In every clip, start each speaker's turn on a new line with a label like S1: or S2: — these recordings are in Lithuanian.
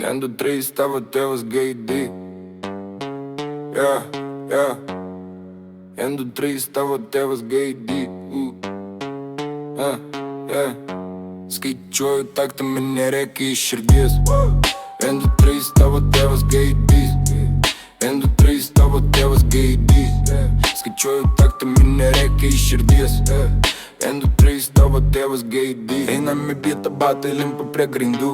S1: 1, 2, 3, tavo tėvas gaidai. Yeah, yeah. 1, 2, 3, tavo tėvas gaidai. Yeah. Skaičiuoju taktą, man nereikia iš širdies. 1, 2, 3, tavo tėvas gaidai. 1, 2, 3, tavo tėvas gaidai. Skaičiuoju taktą, man nereikia iš širdies. 1, 2, 3, tavo tėvas gaidai. Einam į vietą, batai limpa prie grindų.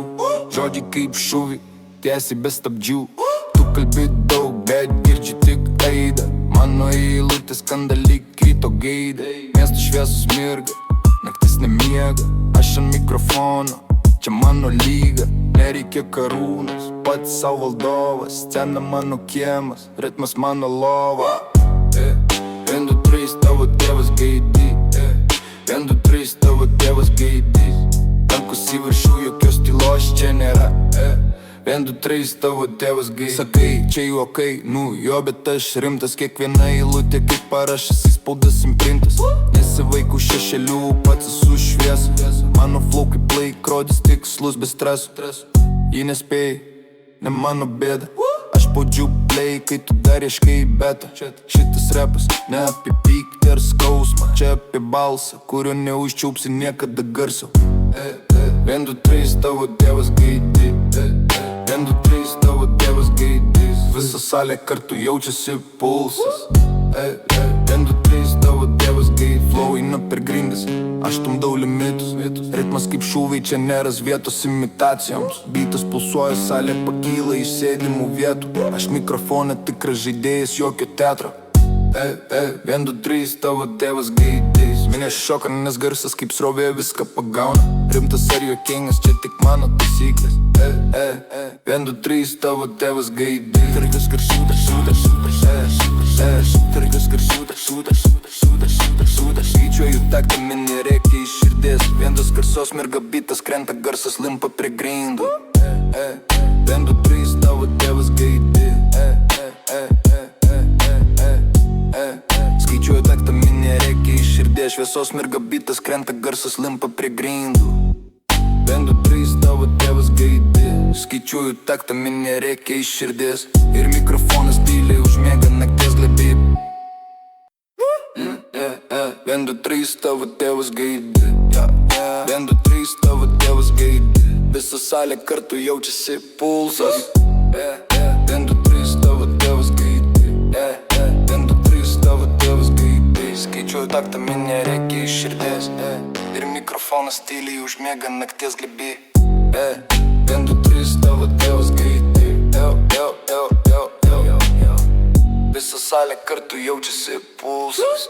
S1: Žodžiai kaip šūviai, tiesiai be stabdžių. Tu kalbi daug, bet girdžiu tik aidą. Mano eilutės skanda lyg ryto gaidai. Miesto šviesos mirga, naktis nemiega. Aš ant mikrofono, čia mano lyga. Nereikia karūnos, pats savo valdovas. Scena mano kiemas, ritmas mano lova. 1, 2, 3, tavo tėvas gaidai. 1, 2, 3, tavo tėvas gaidai. Rankos į viršų, jokios tylos čia nėra. 1, 2, 3, tavo tėvas gaidai. Sakai, čia juokai, nu jo, bet aš rimtas. Kiekviena eilutė kaip parašas, įspaudas imprintas. Nesivaiku šešėlių, pats esu šviesa. Mano flow kaip laikrodis, tikslus be streso. Jį nespėjai, ne mano bėda. Aš spaudžiu play, kai tu dar ieškai beta. Šitas repas ne apie pyktį ar skausmą. Čia apie balsą, kurio neužčiaupsi niekada garso. 1, 2, 3, tavo tėvas gaidai. 1, 2, 3, tavo tėvas gaidai. Visa salė kartu jaučiasi pulsas. 1, 2, 3, tavo tėvas gaidai. Flow eina per grindis, aš stumdau limitus. Ritmas kaip šūviai, čia neras vietos imitacijoms. Beatas pulsuoja, salė pakyla iš sėdimų vietų. Aš mikrofoną tikras žaidėjas, jokio teatro. 1, 2, 3, tavo tėvas gaidai. Minė šoka, nes garsas kaip srovė viską pagauna. Rimtas ar juokingas, čia tik mano taisyklės. 1, 2, 3, tavo tėvas gaidai. Tarkas kar šūta, šūta, šūta, šūta. Tarkas kar šūta, šūta, šūta, šūta, šūta, šūta. Skaičiuoju taktą, man nereikia iš širdies. Viendas garsos mirga, bitas krenta, garsas limpa prie grindų. 1, 2, 3, tavo tėvas gaidai. Skaičiuoju taktą, man nereikia iš širdies. Šviesos mirga, bitas krenta, garsas limpa prie grindų. 1, 2, 3, tavo tėvas gaidai. Skaičiuoju taktą, man nereikia iš širdies. Ir mikrofonas tyliai užmiega nakties glėby. 1, 2, 3, tavo tėvas gaidai. 1, 2, 3, tavo tėvas gaidai. Visa salė kartu jaučiasi pulsas. 1, 2, 3, tavo tėvas gaidai. 1, 2, 3, tavo tėvas gaidai. Skaičiuoju taktą, man nereikia iš širdies. Ir mikrofonas tyliai užmiega nakties glėby. 1, 2, 3, tavo tėvas gaidai. Visa salė kartu jaučiasi pulsas.